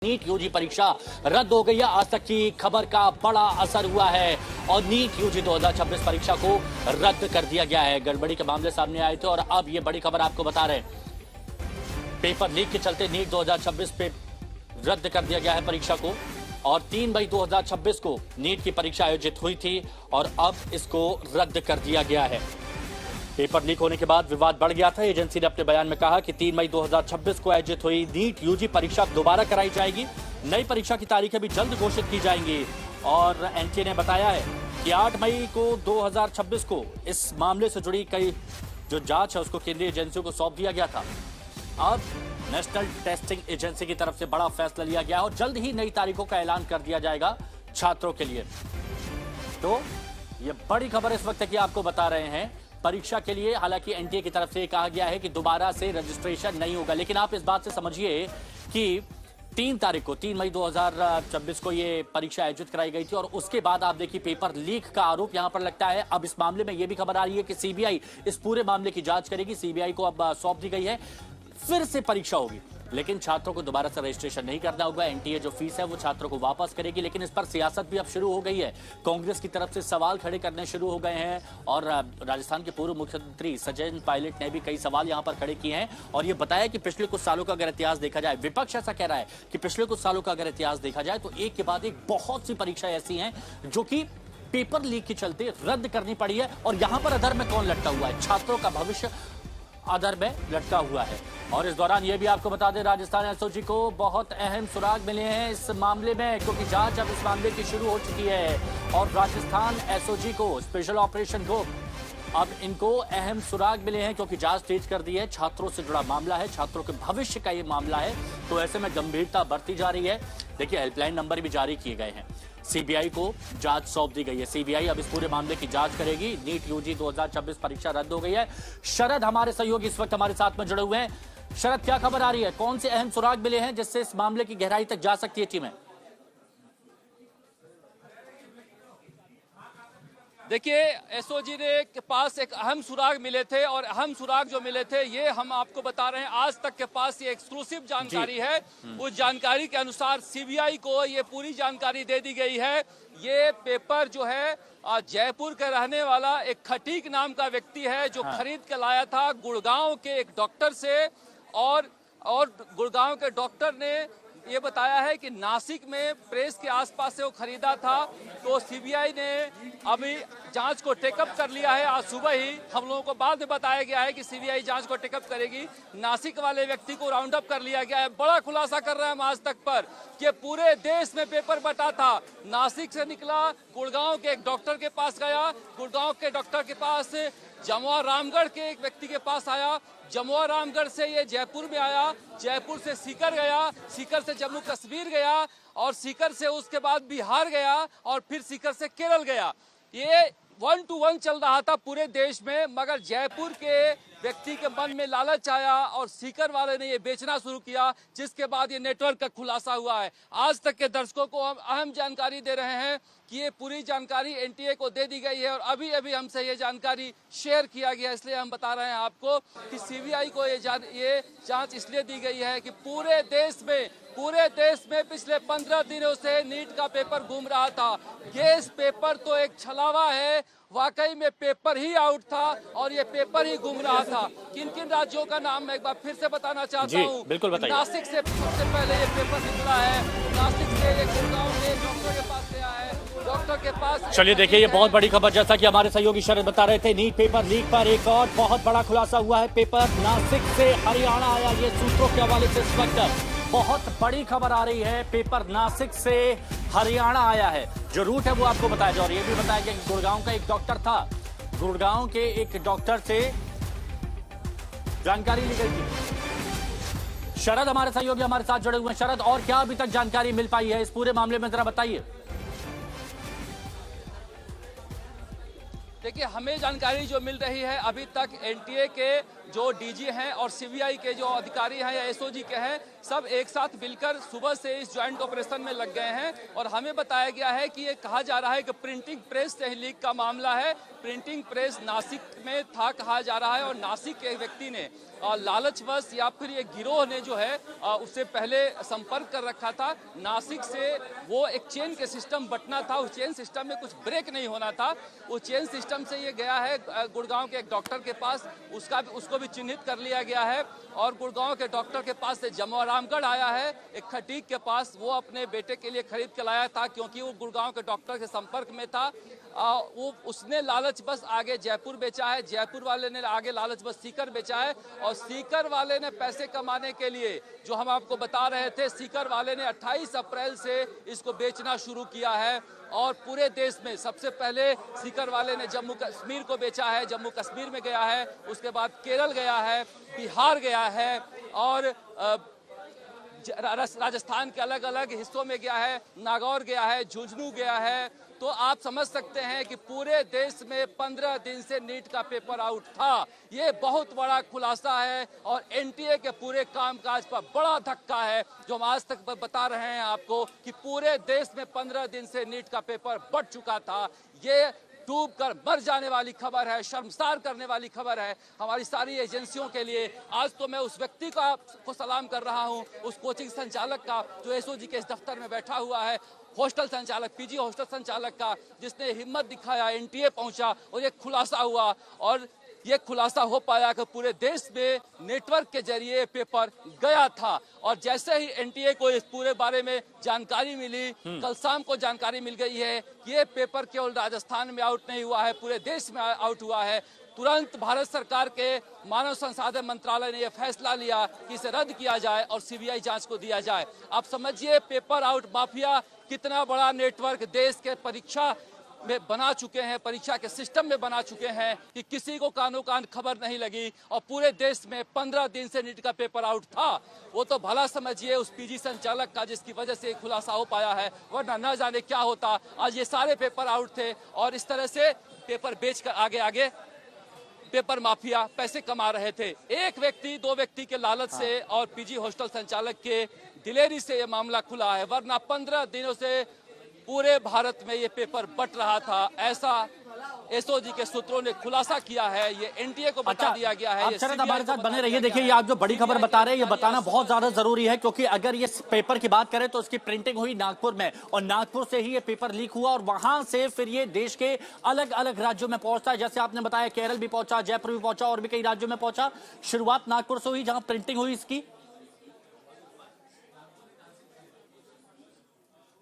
NEET UG परीक्षा रद्द हो गई है। आज तक की खबर का बड़ा असर हुआ है और नीट यूजी 2026 परीक्षा को रद्द कर दिया गया है। गड़बड़ी के मामले सामने आए थे और अब ये बड़ी खबर आपको बता रहे हैं। पेपर लीक के चलते नीट 2026 पे रद्द कर दिया गया है परीक्षा को और 3 मई 2026 को नीट की परीक्षा आयोजित हुई थी और अब इसको रद्द कर दिया गया है। पेपर लीक होने के बाद विवाद बढ़ गया था। एजेंसी ने अपने बयान में कहा कि 3 मई 2026 को आयोजित हुई नीट यूजी परीक्षा दोबारा कराई जाएगी। नई परीक्षा की तारीखें भी जल्द घोषित की जाएंगी और एनटीए ने बताया है कि 8 मई को 2026 को इस मामले से जुड़ी कई जो जांच है उसको केंद्रीय एजेंसियों को सौंप दिया गया था। अब नेशनल टेस्टिंग एजेंसी की तरफ से बड़ा फैसला लिया गया और जल्द ही नई तारीखों का ऐलान कर दिया जाएगा छात्रों के लिए। तो ये बड़ी खबर इस वक्त की आपको बता रहे हैं परीक्षा के लिए। हालांकि एनटीए की तरफ से कहा गया है कि दोबारा से रजिस्ट्रेशन नहीं होगा, लेकिन आप इस बात से समझिए कि 3 मई 2026 को ये परीक्षा आयोजित कराई गई थी और उसके बाद आप देखिए पेपर लीक का आरोप यहां पर लगता है। अब इस मामले में यह भी खबर आ रही है कि सीबीआई इस पूरे मामले की जांच करेगी। सीबीआई को अब सौंप दी गई है, फिर से परीक्षा होगी, लेकिन छात्रों को दोबारा से रजिस्ट्रेशन नहीं करना होगा। एनटीए जो फीस है वो छात्रों को वापस करेगी, लेकिन इस पर सियासत भी अब शुरू हो गई है। कांग्रेस की तरफ से सवाल खड़े करने शुरू हो गए हैं और राजस्थान के पूर्व मुख्यमंत्री सचिन पायलट ने भी कई सवाल यहां पर खड़े किए हैं और ये बताया कि पिछले कुछ सालों का अगर इतिहास देखा जाए, विपक्ष ऐसा कह रहा है कि पिछले कुछ सालों का अगर इतिहास देखा जाए तो एक के बाद एक बहुत सी परीक्षाएं ऐसी हैं जो कि पेपर लीक के चलते रद्द करनी पड़ी है। और यहां पर अधर में कौन लटका हुआ है? छात्रों का भविष्य अधर में लटका हुआ है। और इस दौरान यह भी आपको बता दें, राजस्थान एसओजी को बहुत अहम सुराग मिले हैं इस मामले में, क्योंकि जांच अब इस मामले की शुरू हो चुकी है और राजस्थान एसओजी को, स्पेशल ऑपरेशन को, अब इनको अहम सुराग मिले हैं क्योंकि जांच तेज कर दी है। छात्रों से जुड़ा मामला है, छात्रों के भविष्य का ये मामला है, तो ऐसे में गंभीरता बढ़ती जा रही है। देखिए हेल्पलाइन नंबर भी जारी किए गए हैं। सीबीआई को जांच सौंप दी गई है। सीबीआई अब इस पूरे मामले की जांच करेगी। नीट यूजी 2026 परीक्षा रद्द हो गई है। शरद हमारे सहयोगी इस वक्त हमारे साथ में जुड़े हुए हैं। शरद, क्या खबर आ रही है? कौन से अहम सुराग मिले हैं जिससे इस मामले की गहराई तक जा सकती है टीमें? देखिए, एसओजी के पास एक अहम सुराग मिले थे और अहम सुराग जो मिले थे ये हम आपको बता रहे हैं। आज तक के पास ये एक्सक्लूसिव जानकारी है। उस जानकारी के अनुसार सीबीआई को ये पूरी जानकारी दे दी गई है। ये पेपर जो है जयपुर के रहने वाला एक खटीक नाम का व्यक्ति है जो खरीद के लाया था गुड़गांव के एक डॉक्टर से और गुड़गांव के डॉक्टर ने ये बताया है कि नासिक में प्रेस के आसपास से वो खरीदा था। तो सीबीआई ने अभी जांच को टेकअप कर लिया है। आज सुबह ही हम लोगों को बाद में बताया गया है कि सीबीआई जांच को टेकअप करेगी। नासिक वाले व्यक्ति को राउंड अप कर लिया गया है। बड़ा खुलासा कर रहे हैं हम आज तक पर कि पूरे देश में पेपर बटा था। नासिक से निकला, गुड़गांव के एक डॉक्टर के पास गया, गुड़गांव के डॉक्टर के पास जमुआ रामगढ़ के एक व्यक्ति के पास आया, जमुआ रामगढ़ से ये जयपुर में आया, जयपुर से सीकर गया, सीकर से जम्मू कश्मीर गया और सीकर से उसके बाद बिहार गया और फिर सीकर से केरल गया। ये 1 to 1 चल रहा था पूरे देश में, मगर जयपुर के व्यक्ति के मन में लालच आया और सीकर वाले ने ये बेचना शुरू किया, जिसके बाद ये नेटवर्क का खुलासा हुआ है। आज तक के दर्शकों को हम अहम जानकारी दे रहे हैं कि ये पूरी जानकारी एनटीए को दे दी गई है और अभी अभी हमसे ये जानकारी शेयर किया गया, इसलिए हम बता रहे हैं आपको कि सीबीआई को ये जांच इसलिए दी गई है कि पूरे देश में पिछले 15 दिनों से नीट का पेपर घूम रहा था। ये इस पेपर तो एक छलावा है, वाकई में पेपर ही आउट था और ये पेपर ही घूम रहा था। किन किन राज्यों का नाम मैं एक बार फिर से बताना चाहता हूँ। बिल्कुल बताइए। नासिक से सबसे पहले ये पेपर निकला है। नासिक से ये गुड़गांव के डॉक्टर के पास गया है, डॉक्टर के पास। चलिए देखिए, ये बहुत बड़ी खबर, जैसा कि हमारे सहयोगी शरद बता रहे थे, नीट पेपर लीक पर एक और बहुत बड़ा खुलासा हुआ है। पेपर नासिक से हरियाणा आया, ये सूत्रों के हवाले से इस वक्त बहुत बड़ी खबर आ रही है। पेपर नासिक से हरियाणा आया है। जो रूट है वो आपको बताया जा, और ये भी बताया गया कि गुड़गांव का एक डॉक्टर था, गुड़गांव के एक डॉक्टर से जानकारी ली गई थी। शरद हमारे सहयोगी हमारे साथ जुड़े हुए हैं। शरद, और क्या अभी तक जानकारी मिल पाई है इस पूरे मामले में, जरा बताइए। देखिए, हमें जानकारी जो मिल रही है अभी तक एनटीए के जो डीजी हैं और सीबीआई के जो अधिकारी हैं या एसओजी के हैं, सब एक साथ मिलकर सुबह से इस ज्वाइंट ऑपरेशन में लग गए हैं। और हमें बताया गया है कि ये कहा जा रहा है कि प्रिंटिंग प्रेस से लीक का मामला है। प्रिंटिंग प्रेस नासिक में था कहा जा रहा है और नासिक के व्यक्ति ने लालचवश या फिर ये गिरोह ने जो है उससे पहले संपर्क कर रखा था। नासिक से वो एक चेन के सिस्टम बटना था, उस चेन सिस्टम में कुछ ब्रेक नहीं होना था। वो चेन सिस्टम से ये गया है गुड़गांव के एक डॉक्टर के पास, उसको भी चिन्हित कर लिया गया है। और गुड़गांव के डॉक्टर के पास से जमुआ रामगढ़ आया है एक खटीक के पास, वो अपने बेटे के लिए खरीद के लाया था क्योंकि वो गुड़गांव के डॉक्टर के संपर्क में था। उसने लालच बस आगे जयपुर बेचा है, जयपुर वाले ने आगे लालच बस सीकर बेचा है और सीकर वाले ने पैसे कमाने के लिए, जो हम आपको बता रहे थे, सीकर वाले ने 28 अप्रैल से इसको बेचना शुरू किया है। और पूरे देश में सबसे पहले सीकर वाले ने जम्मू कश्मीर को बेचा है, जम्मू कश्मीर में गया है, उसके बाद केरल गया है, बिहार गया है और राजस्थान के अलग अलग हिस्सों में गया है, नागौर गया है, झुंझुनू गया है। तो आप समझ सकते हैं कि पूरे देश में 15 दिन से नीट का पेपर आउट था। ये बहुत बड़ा खुलासा है और एनटीए के पूरे कामकाज पर बड़ा धक्का है, जो हम आज तक बता रहे हैं आपको कि पूरे देश में 15 दिन से नीट का पेपर बढ़ चुका था। ये डूब कर मर जाने वाली खबर है, शर्मसार करने वाली खबर है हमारी सारी एजेंसियों के लिए। आज तो मैं उस व्यक्ति को सलाम कर रहा हूं, उस कोचिंग संचालक का जो एसओजी के इस दफ्तर में बैठा हुआ है, हॉस्टल संचालक, पीजी हॉस्टल संचालक का, जिसने हिम्मत दिखाया, एनटीए पहुंचा और ये खुलासा हुआ। और ये खुलासा हो पाया कि पूरे देश में नेटवर्क के जरिए पेपर गया था। और जैसे ही एनटीए को इस पूरे बारे में जानकारी मिली, कल शाम को जानकारी मिल गई है कि ये पेपर केवल राजस्थान में आउट नहीं हुआ है, पूरे देश में आउट हुआ है। तुरंत भारत सरकार के मानव संसाधन मंत्रालय ने यह फैसला लिया कि इसे रद्द किया जाए और सीबीआई जांच को दिया जाए। आप समझिए पेपर आउट माफिया कितना बड़ा नेटवर्क देश के परीक्षा में बना चुके हैं, परीक्षा के सिस्टम में बना चुके हैं कि किसी को कानो कान खबर नहीं लगी। और पूरे देश में 15 दिन से नीट का पेपर आउट था। वो तो भला समझिए उस पीजी संचालक का, जिसकी वजह से खुलासा हो पाया है, वरना न जाने क्या होता। आज ये सारे पेपर आउट थे और इस तरह से पेपर बेचकर आगे आगे पेपर माफिया पैसे कमा रहे थे। एक व्यक्ति, दो व्यक्ति के लालच से और पीजी हॉस्टल संचालक के दिलेरी से ये मामला खुला है, वरना 15 दिनों से पूरे भारत में ये पेपर बट रहा था। ऐसा एसओजी के सूत्रों ने खुलासा किया है, ये एनटीए को बता दिया गया है। आप शरद हमारे साथ बने रहिए। देखिए, ये आप जो बड़ी खबर बता रहे हैं, ये बताना बहुत ज्यादा जरूरी है, क्योंकि अगर ये पेपर की बात करें तो इसकी प्रिंटिंग हुई नागपुर में और नागपुर से ही ये पेपर लीक हुआ और वहां से फिर ये देश के अलग अलग राज्यों में पहुंचता है। जैसे आपने बताया, केरल भी पहुंचा, जयपुर भी पहुंचा और भी कई राज्यों में पहुंचा। शुरुआत नागपुर से हुई जहां प्रिंटिंग हुई इसकी।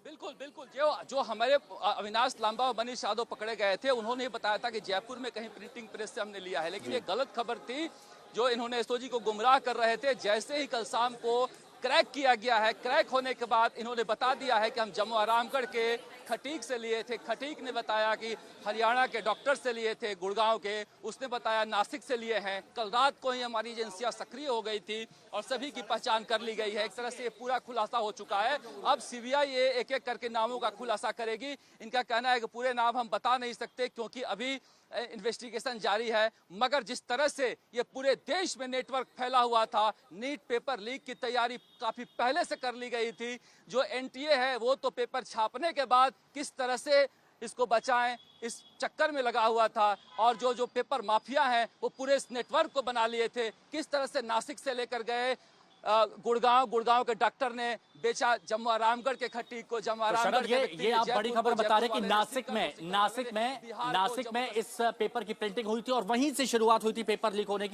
बिल्कुल बिल्कुल, जो हमारे अविनाश लांबा और मनीष यादव पकड़े गए थे, उन्होंने बताया था कि जयपुर में कहीं प्रिंटिंग प्रेस से हमने लिया है, लेकिन ये गलत खबर थी जो इन्होंने एसओजी को गुमराह कर रहे थे। जैसे ही कल शाम को क्रैक किया गया है, क्रैक होने के बाद इन्होंने बता दिया है कि हम जमुआ रामगढ़ के खटीक से लिए थे। खटीक ने बताया कि हरियाणा के डॉक्टर से लिए थे, गुड़गांव के, उसने बताया नासिक से लिए हैं। कल रात को ही हमारी एजेंसियां सक्रिय हो गई थी और सभी की पहचान कर ली गई है। एक तरह से ये पूरा खुलासा हो चुका है। अब सीबीआई ये एक एक करके नामों का खुलासा करेगी। इनका कहना है कि पूरे नाम हम बता नहीं सकते क्योंकि अभी इन्वेस्टिगेशन जारी है, मगर जिस तरह से ये पूरे देश में नेटवर्क फैला हुआ था, नीट पेपर लीक की तैयारी काफी पहले से कर ली गई थी। जो एनटीए है वो तो पेपर छापने के बाद किस तरह से इसको बचाएं इस चक्कर में लगा हुआ था, और जो पेपर माफिया हैं वो पूरे इस नेटवर्क को बना लिए थे। किस तरह से नासिक से लेकर गए गुड़गांव के डॉक्टर ने बेचा जमुआ रामगढ़ के खट्टी को, जमुआ रामगढ़ के ये आप बड़ी खबर बता रहे हैं कि नासिक में इस पेपर की प्रिंटिंग हुई थी और वहीं से शुरुआत हुई थी पेपर लीक होने की।